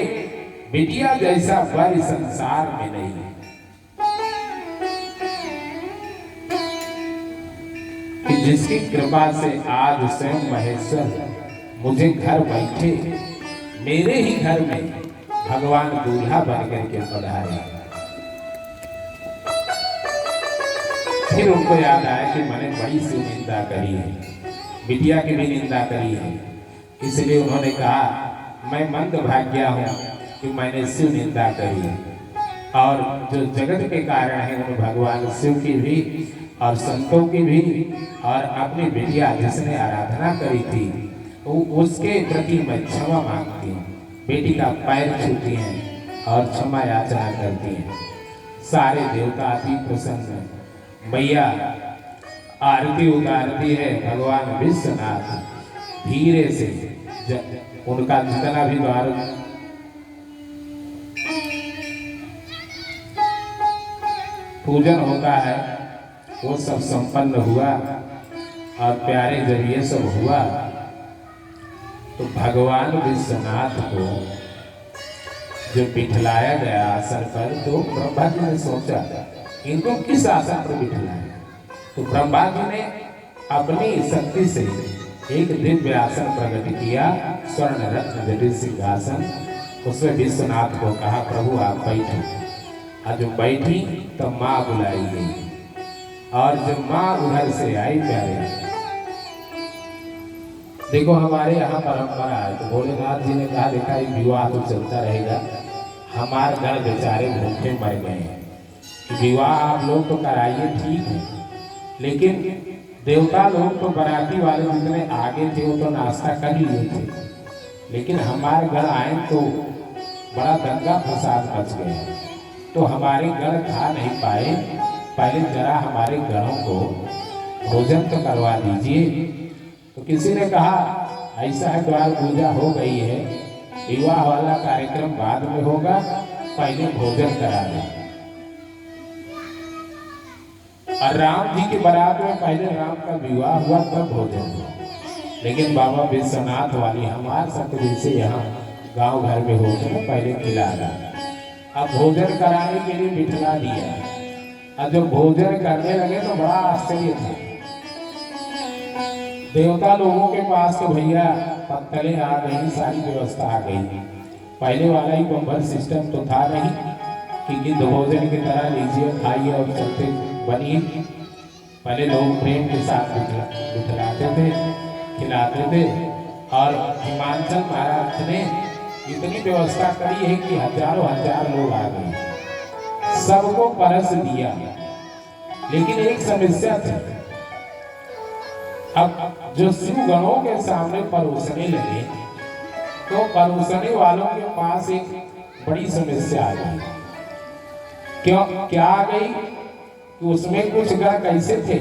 बिटिया जैसा वर संसार में नहीं है। कि जिसकी कृपा से आज स्वयं महेश्वर मुझे घर बैठे मेरे ही घर में भगवान दूल्हा बनकर के पधारे। फिर उनको याद आया कि मैंने बड़ी सी निंदा करी है, बिटिया की भी निंदा करी है। इसलिए उन्होंने कहा मैं मंद भाग्या हूं कि मैंने शिव निंदा करी है। और जो जगत के कारण है उन भगवान शिव की भी और संतों की भी और अपनी बिटिया जिसने आराधना करी थी उसके प्रति मैं क्षमा मांगती हूँ। बेटी का पैर छूती हैं और क्षमा याचना करती हैं। सारे देवता अति प्रसन्न, मैया आरती उतारती है। भगवान विश्वनाथ धीरे से उनका जितना भी द्वार पूजन होता है वो सब संपन्न हुआ और प्यारे जब ये सब हुआ तो भगवान विश्वनाथ को जो बिठलाया गया आसन पर, तो ब्रह्मा जी ने सोचा इनको किस आसन पर बिठलाया। तो ब्रह्मा जी ने अपनी शक्ति से एक दिव्य आसन प्रकट किया, स्वर्ण रत्न जटिल सिंहासन। उसमें विश्वनाथ को कहा प्रभु आप बैठो। और जो बैठी तो माँ बुलाई गई और जब माँ उधर से आई प्यारे, देखो हमारे यहाँ परंपरा है। तो भोलेनाथ जी ने कहा देखा ये विवाह तो चलता रहेगा, हमारे गण बेचारे भूखे मर गए हैं। विवाह आप लोग तो कराइए ठीक है, लेकिन देवता लोग तो बाराती वाले जितने आगे थे वो तो नाश्ता कर लिए थे, लेकिन हमारे गण आए तो बड़ा दंगा फसाद मच गया। तो हमारे गण खा नहीं पाए, पहले जरा हमारे गणों को भोजन तो करवा दीजिए। तो किसी ने कहा ऐसा है द्वार पूजा हो गई है, विवाह वाला कार्यक्रम बाद में होगा, पहले भोजन करा दें। और राम जी की बारात में पहले राम का विवाह हुआ तब भोजन हुआ। लेकिन बाबा विश्वनाथ वाली हमारे सतरी से यहाँ गांव घर में होते हैं पहले खिला रहा। अब भोजन कराने के लिए बिठला दिया। और जब भोजन करने लगे तो बड़ा आश्चर्य था। देवता लोगों के पास तो भैया पत्तलें आ गई, सारी व्यवस्था आ गई। पहले वाला ही बम्बर सिस्टम तो था नहीं कि गिद्ध भोजन की तरह लीजिए खाइए और चलते बनिए। पहले लोग प्रेम के साथ बिठलाते थे, खिलाते थे। और हिमाचल महाराज ने इतनी व्यवस्था करी है कि हजारों हजार लोग आ गए, सबको परस दिया। लेकिन एक समस्या थी, अब जो शिव गणों के सामने परोसने लगे तो परोसने वालों के पास एक बड़ी समस्या आ गई। क्यों क्या आ गई कि उसमें कुछ गण कैसे थे,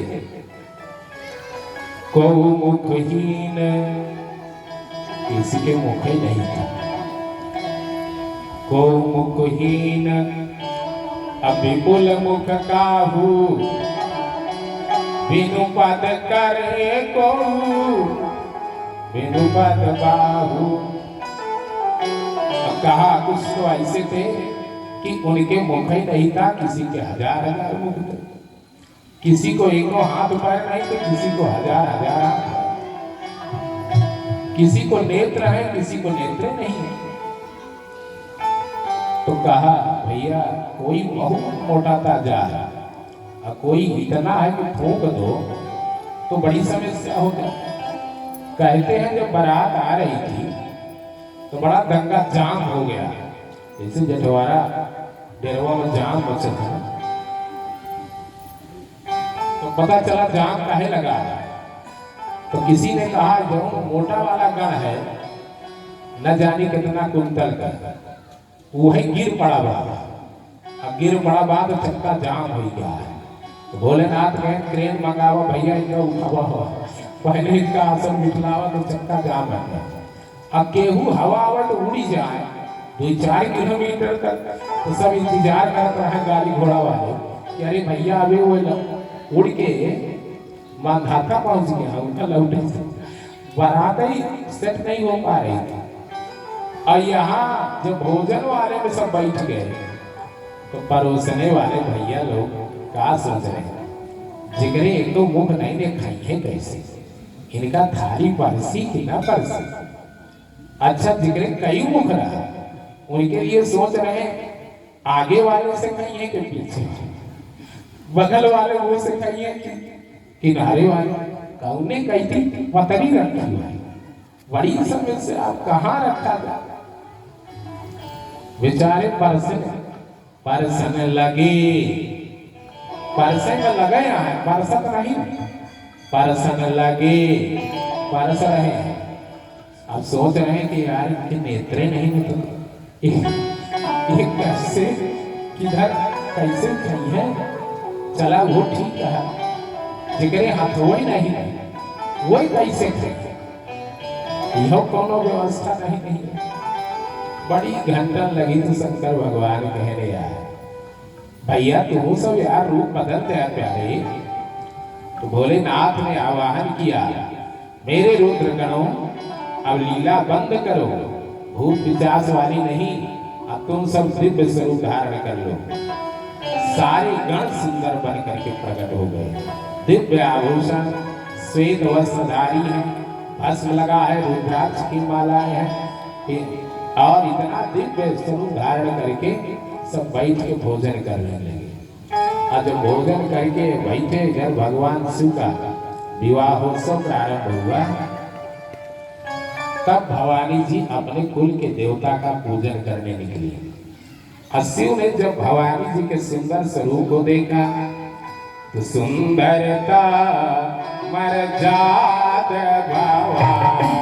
को मुखहीन, किसी के मुख ही नहीं था। को मुखहीन अविपुल मुख काहू, बिनु पद करे को बिनु पद बाहू। कहा कुछ तो ऐसे थे कि उनके मुख ही नहीं था, किसी के हजार हजार मुख थे। किसी को एको हाथ पैर नहीं तो किसी को हजार हजार हाथ। किसी को नेत्र है, किसी को नेत्र नहीं है। तो कहा भैया कोई बहुत मोटा था जा रहा, कोई इतना है कि ठोक दो तो बड़ी समस्या हो जाए। कहते हैं जब बारात आ रही थी तो बड़ा दंगा जाम हो गया, जैसे जटवारा डेरवा में जाम मचा था। तो पता चला जाम काहे लगा है। तो किसी ने कहा जो मोटा वाला गण है न जाने कितना कुंतल का, वही गिर पड़ा बा। अब गिर पड़ा बा तो चक्का जाम हो गया है। तो भोलेनाथ ने क्रेन मंगावा, भैया इनका उठावा हो, पहले इनका आसन बिठलावा तो चक्का जाम है। अब केहू हवा आवा तो उड़ी जाए 2-4 किलोमीटर तक, तो सब इंतजार करते हैं गाड़ी घोड़ा वाले कि अरे भैया अभी वो उड़ के मांधाता पहुंच गया, उनका लौटे बारात ही सेट नहीं हो पा रही थी। और यहाँ जो भोजन वाले में सब बैठ गए तो परोसने वाले भैया लोग क्या सोच रहे हैं, जिगरे एक तो मुख नहीं ने खाई है कैसे, इनका थाली परसी कि ना परसी। अच्छा जिगरे कई मुख रहा, उनके लिए सोच रहे हैं आगे वाले से खाई है कि पीछे, बगल वाले वो से खाई है कि किनारे वाले। कौने कही थी पतरी रखी है, बड़ी समय से आप कहाँ रखा था। बेचारे परसन लगे, परसे में लगे हैं, परसत नहीं, परसन लगे, परस रहे हैं। अब सोच रहे हैं कि यार इनके नेत्रे नहीं निकले, ये कैसे किधर कैसे कहीं है। चला वो ठीक है, जिगरे हाथ वही नहीं, वही कैसे यह कोनो व्यवस्था नहीं है। बड़ी घंटा लगी तो शंकर भगवान कहने यार भैया तुम सब यार रूप बदल दे प्यारे। तो भोलेनाथ ने आवाहन किया, मेरे रुद्र गणों अब लीला बंद करो, भूत पिशाच वाली नहीं, अब तुम सब दिव्य स्वरूप धारण कर लो। सारे गण सुंदर बन करके प्रकट हो गए, दिव्य आभूषण, श्वेत वस्त्रधारी है, भस्म लगा है, रुद्राक्ष की मालाएं हैं, और इतना दिव्य स्वरूप धारण करके सब बैठ के भोजन करने लगे। और जब भोजन करके बैठे, जब भगवान शिव का विवाहोत्सव प्रारंभ हुआ, तब भवानी जी अपने कुल के देवता का पूजन करने निकली। और शिव ने जब भवानी जी के सुंदर स्वरूप को देखा तो सुंदरता मर जात भवानी।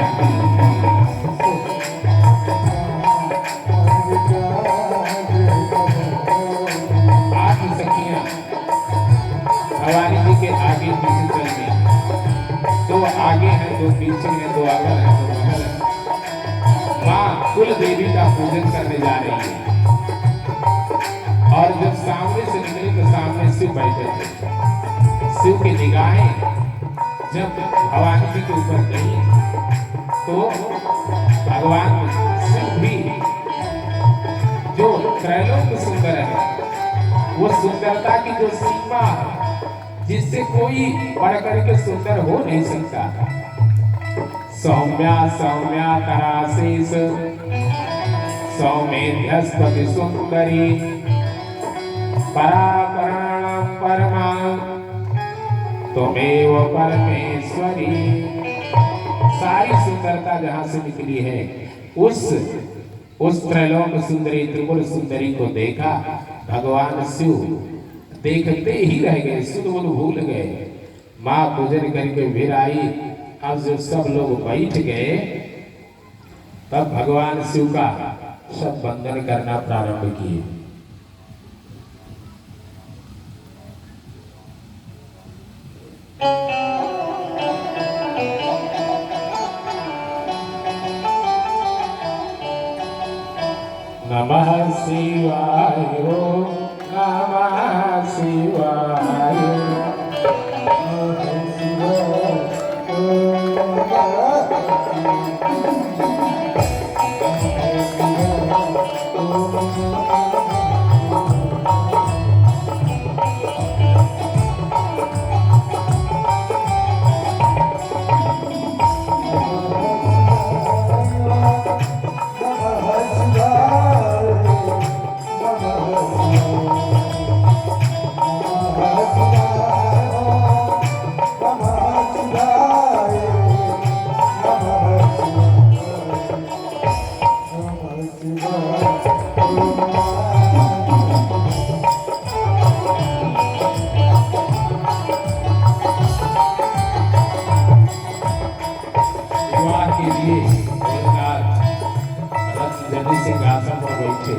भवानी जी के आगे पीछे चल गए, दो आगे हैं, दो पीछे हैं, दो अगल हैं, दो बगल हैं। माँ कुल देवी का पूजन करने जा रही है। और जब सामने से निकले तो सामने शिव बैठे थे। शिव की निगाहें जब भवानी जी के ऊपर गई तो भगवान शिव भी जो त्रैलोक सुंदर है, वो सुंदरता की जो सीमा है जिससे कोई बढ़ करके सुंदर हो नहीं सकता। सौम्या सौम्या कराशीष सौमेध्यस्पति सुंदरी परापराणं परमा त्वमेव परमेश्वरी। सारी सुंदरता जहां से निकली है, उस त्रैलोक सुंदरी त्रिपुर सुंदरी को देखा भगवान शिव, देखते ही रह गए, सुध बुध भूल गए। माँ पूजन करके फिर आई। अब जब सब लोग बैठ गए तब भगवान शिव का सब वंदन करना प्रारंभ किए। नमः शिवाय नमः शिवाय। पहुंचे।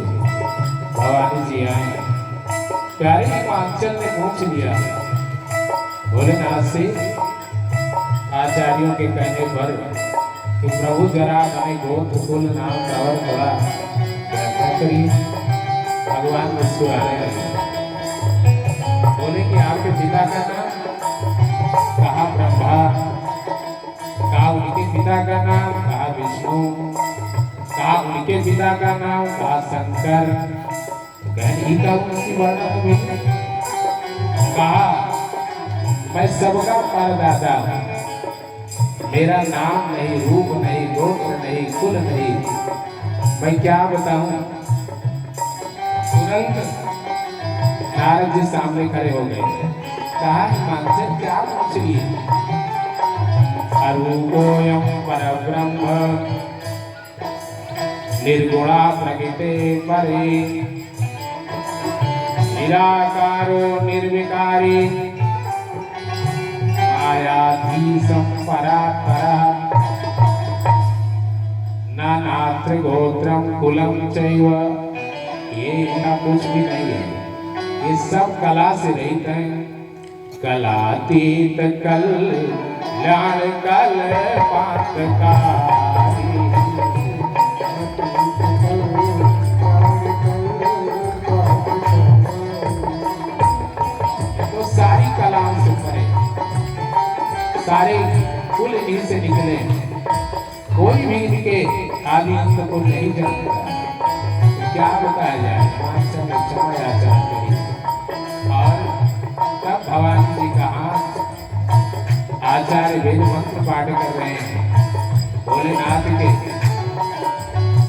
भवानी जी आए, प्यारे हिमाचल ने पूछ लिया भोलेनाथ से आचार्यों के कहने पर कि प्रभु जरा हमें गोत्र कुल नाम का और थोड़ा व्याख्या करिए। भगवान मुस्कुराने लगे, बोले कि आपके पिता का नाम? कहा ब्रह्मा। कहा उनके पिता का नाम? कहा विष्णु। कहा उनके पिता का नाम? कहा शंकर। कहनी का उनकी वर्णा तुम्हें। कहा मैं सबका परदाता हूं, मेरा नाम नहीं, रूप नहीं, गोत्र नहीं, कुल नहीं, मैं क्या बताऊं। तुरंत नारद जी सामने खड़े हो गए। कहा हिमांचल क्या पूछ लिए? अरूपोऽयं परब्रह्म निर्गुणा प्रकृते परे निराकारो निर्विकारी मायाधीशं परात्परः नानात्र गोत्रं कुलं चैव। ये इनका कुछ भी नहीं है, ये सब कला से रहित है। कलातीत कल्याण कल्पांतकारी। तो सारी कलाओं से परे, सारे कुल इन्हीं से निकले, कोई भी इनके आदि अंत को नहीं जानता। क्या बताया जाए, क्षमा याचना करी। और तब भवानी जी का हाथ आचार्य वेद मंत्र पाठ कर रहे हैं भोलेनाथ के।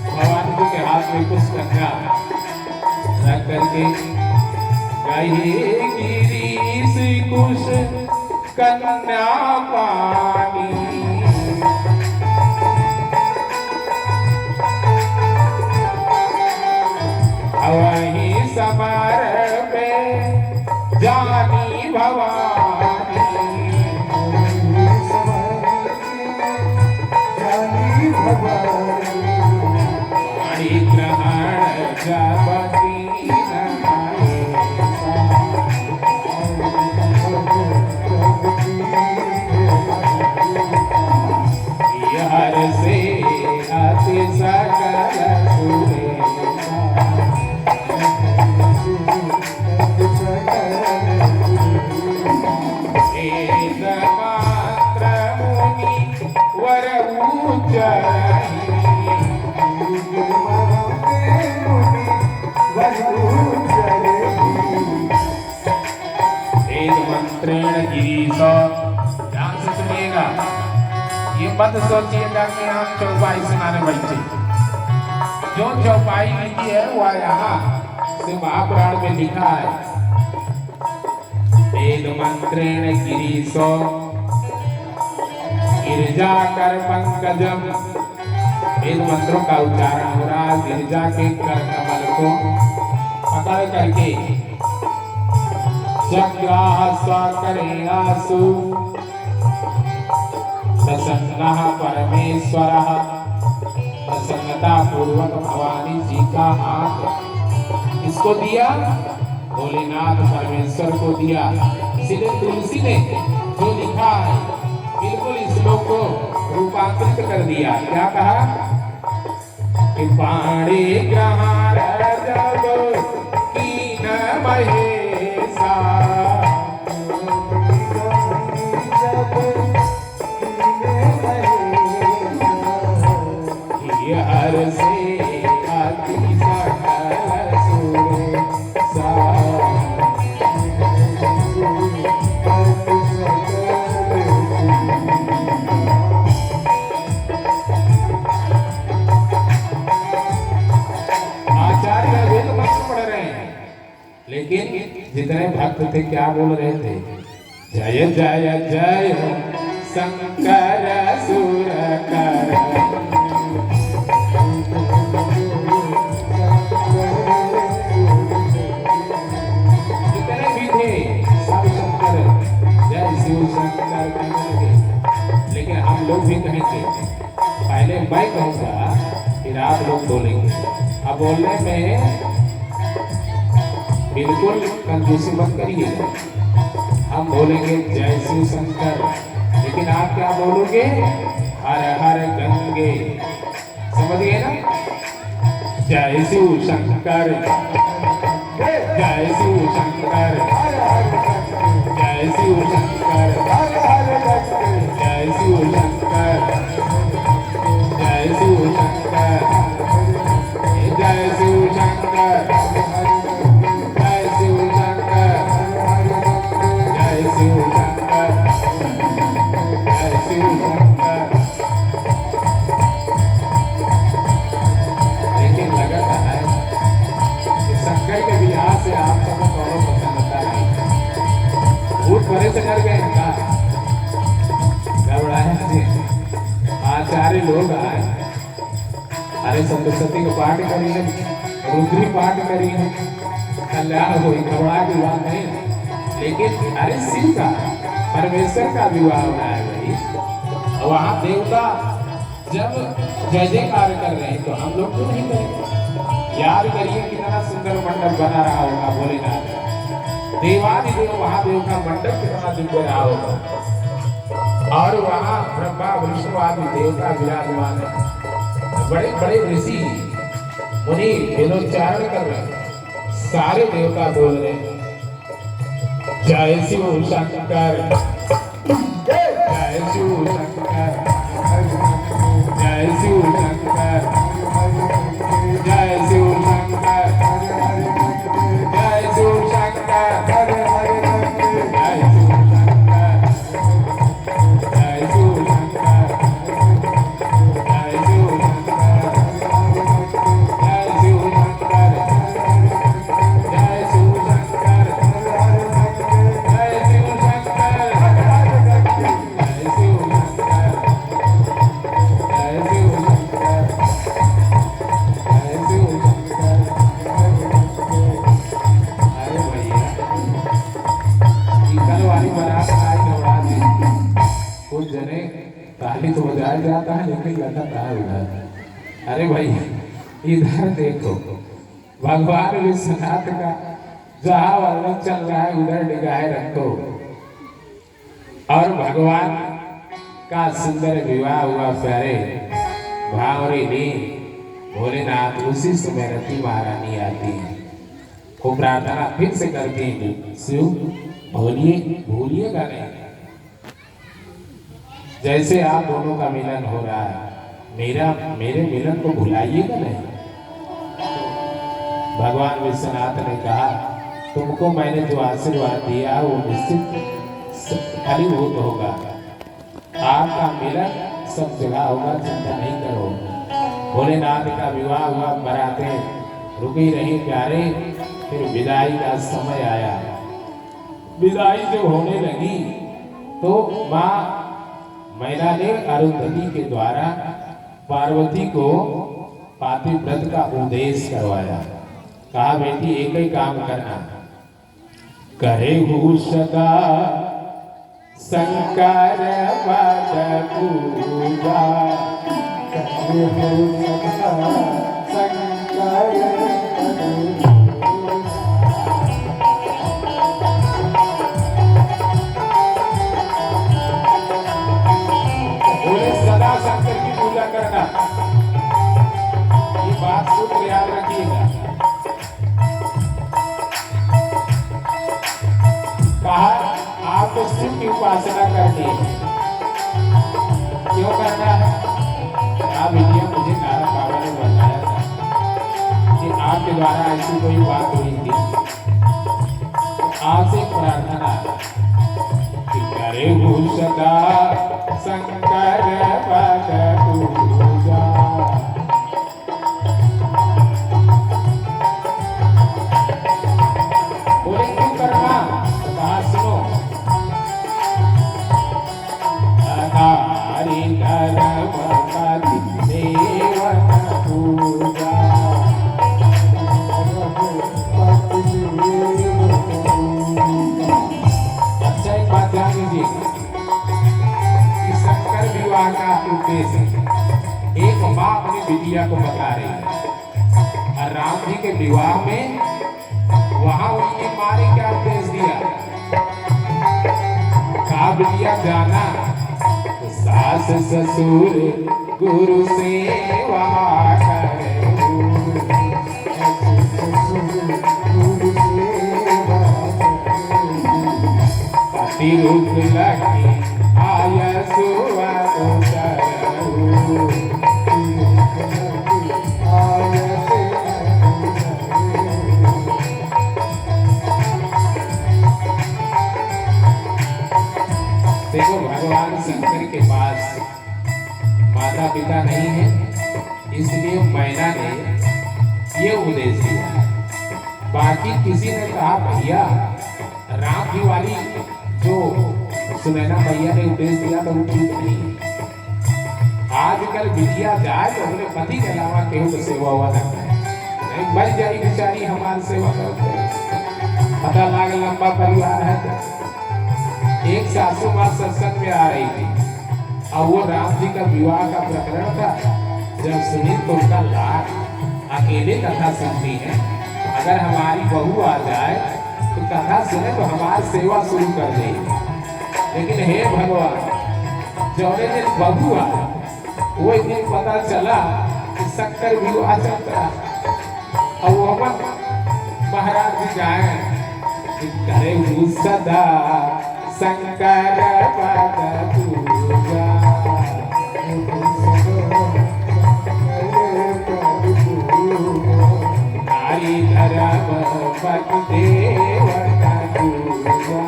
भगवान जी के हाथ में कुछ गंगा रख करके गए गिरीश कुश कन्या पानी। वही समर पे जानी भवानी। जानी भवानी वाणी ग्रहण जपती हर से अति सकल वेद मात्र मुनि वर वेद मंत्रेण गिरीश। ध्यान से सुनिएगा, ये मत सोचिएगा कि हम चौपाई सुनाने बैठे। जो चौपाई लिखी है वह यहाँ से महापुराण में लिखा है। वेद मंत्रेण गिरीशो गिरिजा कर पंकजम। वेद मंत्रों का उच्चारण हो रहा है गिरिजा के कर कमल को पकड़ करके। जग्राह स्वकरे आसु प्रसन्नः परमेश्वरः। प्रसन्नता पूर्वक भवानी जी का हाथ इसको दिया, भोलेनाथ परमेश्वर को दिया। इसलिए तुलसी ने जो लिखा है बिल्कुल इस श्लोक को रूपांतरित कर दिया। क्या कहा कि पाणी ग्रहण जब कीन महेशा। हर से अति सकल सुरे सा। आचार्य वेद मंत्र पढ़ रहे हैं, लेकिन जितने भक्त थे क्या बोल रहे थे? जय जय जय शंकर सुरकर। जितने भी थे सब शंकर जय शिव शंकर कहने लगे। लेकिन हम लोग भी कहेंगे, पहले मैं कहूँगा फिर आप लोग बोलेंगे। अब बोलने में बिल्कुल कंजूसी मत करिएगा। हम बोलेंगे जय शिव शंकर, लेकिन आप क्या बोलोगे? हर हर गंगे। समझ गए ना? जय शिव शंकर, जय शिव शंकर, जय शिव शंकर, जय शिव शंकर, जय शिव शंकर, जय शिव शंकर, जय शिव शंकर, जय शिव शंकर, जय शिव शंकर। लेकिन लगता है कि शंकर के बिहार से आप सबको दोनों प्रसन्नता नहीं, भूत भरे से डर गए का घबराया जी। आचार्य लोग आए, अरे सप्तशती का पाठ करिए, रुद्री पाठ करिए, कल्याण हो, घबरा की बात नहीं। लेकिन अरे शिव का, परमेश्वर का विवाह हो रहा है भाई, वहां देवता जब जय जयकार कर रहे हैं तो हम लोग क्यों नहीं करें? याद करिए कितना सुंदर मंडप बना रहा होगा भोलेनाथ, देवादिदेव महादेव का मंडप कितना दिव्य रहा होगा, और वहां ब्रह्मा विष्णु आदि देवता विराजमान है, बड़े बड़े ऋषि मुनि वेदोच्चारण कर रहे हैं, सारे देवता बोल रहे हैं जय शिव शंकर, जय शिव शंकर, जय शिव शंकर, जय शिव शंकर, जय शिव शंकर, जय शिव शंकर, जय शिव शंकर, जय शिव शंकर, जय शिव शंकर, जय शिव शंकर, जय शिव शंकर, जय शिव शंकर, जय शिव शंकर, जय शिव शंकर। अरे भैया, कल वाली बारात आज दौड़ा दी, कुछ जने ताली तो बजाया जाता है लेकिन लगातार उधर। अरे भाई इधर देखो, भगवान विश्वनाथ का जहाँ वर्णन चल रहा है उधर निगाहें रखो, और भगवान का सुंदर विवाह हुआ प्यारे भावरे ने भोलेनाथ। उसी समय रति महारानी आती है, वो प्रार्थना फिर से करती है, शिव भूलिएगा नहीं, जैसे आप दोनों का मिलन हो रहा है, मेरे मिलन को भुलाइएगा नहीं। भगवान विश्वनाथ ने कहा तुमको मैंने जो आशीर्वाद दिया वो निश्चित फलीभूत होगा, आपका मिलन सब जगह होगा, चिंता नहीं करो। भोलेनाथ का विवाह हुआ, बारातें रुकी रही प्यारे, फिर विदाई का समय आया। विदाई जब होने लगी तो माँ मैना ने अरुंधति के द्वारा पार्वती को पातिव्रत का उपदेश करवाया। कहा बेटी एक ही काम करना, करे सदा शंकर पद पूजा, करे सदा शंकर सदा शंकर की पूजा करना। ये बात सूत्र याद रखिएगा। कहा आपको शिव की उपासना करनी है। क्यों करना है? आप विद्या मुझे नारद बाबा ने बताया था कि आपके द्वारा ऐसी कोई बात हुई थी, आपसे प्रार्थना कि करे सदा शंकर पद पूजा। बोले क्यों करना? तो कहा सुनो, हरि धर्म पति देवन पूजा। अच्छा एक बात ध्यान दीजिए, शंकर विवाह का उद्देश्य एक माँ अपनी बिटिया को बता रही है और राम जी के विवाह में वहां उनकी माँ ने क्या उपदेश दिया, काबिलिया जाना तो सास ससुर गुरु सेवा रूप लगी आय देखो भगवान शंकर के पास माता पिता नहीं है, इसलिए मैना ने ये उपदेश दिया। बाकी किसी ने कहा भैया राम जी वाली जो सुनैना भैया ने उपदेश दिया तो वो ठीक नहीं है। आजकल बिटिया जाए तो अपने पति के अलावा केहू तो सेवा हुआ ना नहीं, मर जाई बेचारी हमारी सेवा करते। पता लाग लंबा परिवार है तो एक सासू माँ सत्संग में आ रही थी और वो राम जी का विवाह का प्रकरण था। जब सुनी तो उनका लाड अकेले कथा सुनती है, अगर हमारी बहू आ जाए तो कथा सुने तो हमारी सेवा शुरू कर देगी। लेकिन हे भगवान जौने दिन बहू आ वो एक दिन पता चला कि शक्कर विवाह चलता और वो महाराज जी जाए कि करे सदा शंकर पद पूजा नारी धर्म पद देवता पूजा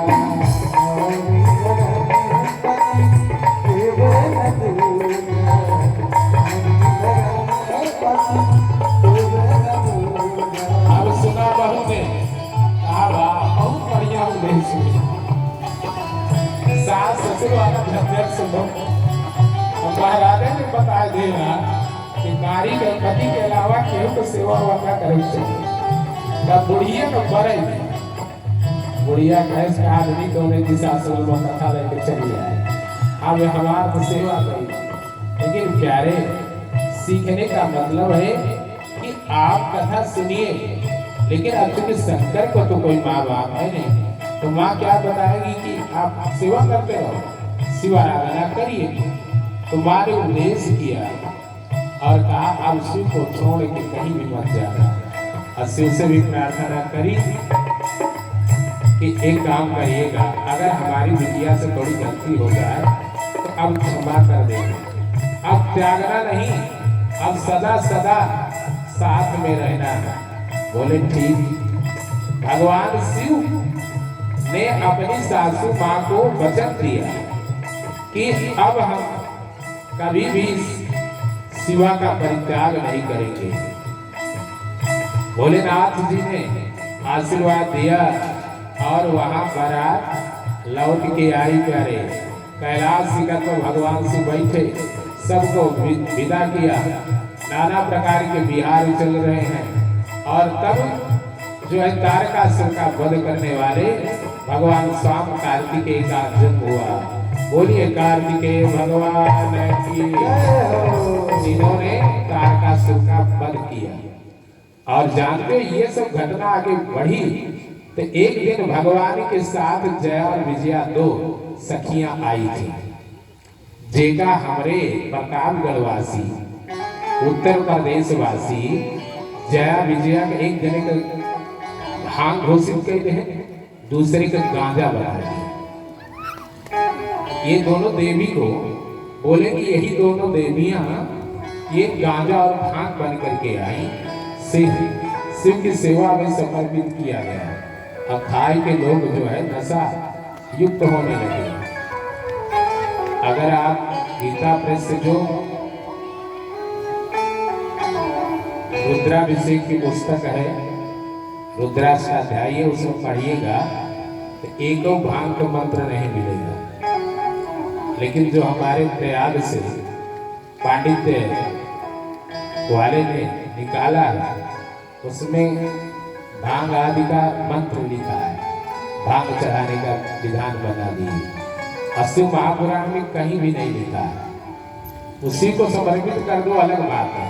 अब सुना बहू ने बहुत बढ़िया उपदेश सास ससुर वाला झंझट सुनो। महाराजा ने बता देना कि नारी के पति के अलावा केहू तो सेवा वाला करे चाहिए। तब बुढ़िया को बड़े बुढ़िया भैंस का आदमी को उन्हें दिशा से कथा लेके चली आए, अब हमारा तो सेवा करी। लेकिन प्यारे सीखने का मतलब है कि आप कथा सुनिए, लेकिन अब शंकर को तो कोई माँ बाप है नहीं, तो माँ क्या बताएगी कि आप सेवा करते रहो, शिव आराधना करिए। तो माँ ने उपदेश किया और कहा अब शिव को छोड़ के कहीं भी मत जाना। और शिव से भी प्रार्थना करी कि एक काम करिएगा, अगर हमारी बिटिया से थोड़ी गलती हो जाए तो अब क्षमा कर देना, अब त्यागना नहीं, अब सदा सदा साथ में रहना। बोले ठीक। भगवान शिव ने अपनी सासू माँ को वचन दिया कि अब हम कभी भी शिवा का परित्याग नहीं करेंगे। भोलेनाथ जी ने आशीर्वाद दिया और वहां बारात लौट के आई। प्यारे कैलाश शिखर पर भगवान शिव बैठे, सबको विदा किया। नाना प्रकार के बिहार चल रहे हैं और तब जो है तारकासुर का वध करने वाले भगवान स्वाम कार्तिकेय का जन्म हुआ। बोलिए कार्तिकेय भगवान की। जिन्होंने तारकासुर का वध किया और जानते ये सब घटना आगे बढ़ी तो एक दिन भगवान के साथ जया और विजया दो सखियां आई थी। जेका हमरे प्रतापगढ़वासी उत्तर प्रदेश वासी जया विजया के एक जने का भांग घोषित कहते हैं, दूसरे का गांजा बना दिया। ये दोनों देवी को बोले कि यही दोनों देवियां ये गांजा और भांग बन करके आई, शिव की सेवा में समर्पित किया गया। अब खाए के लोग जो है नशा युक्त होने लगे। अगर आप गीता प्रेस से जो रुद्राभिषेक की पुस्तक है, रुद्राष्टाध्यायी उसमें पढ़िएगा तो एको भांग का मंत्र नहीं मिलेगा। लेकिन जो हमारे प्रयाग से पांडित्य वाले ने निकाला उसमें भांग आदि का मंत्र लिखा है, भांग चढ़ाने का विधान बना दिए। शिव महापुराण में कहीं भी नहीं लिखा है। उसी को समर्पित कर दो अलग बात है,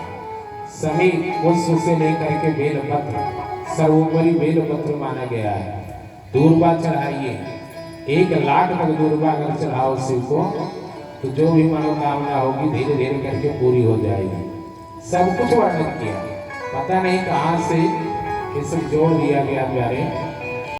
सभी पुष्प से लेकर के बेलपत्र सर्वोपरि बेलपत्र माना गया है। दूर्वा चढ़ाइए, 1 लाख तक दूर्वा अगर चढ़ाओ शिव को तो जो भी मनोकामना होगी धीरे धीरे करके पूरी हो जाएगी। सब कुछ वर्णन किया, पता नहीं कहाँ से ये सब जोड़ दिया गया प्यारे।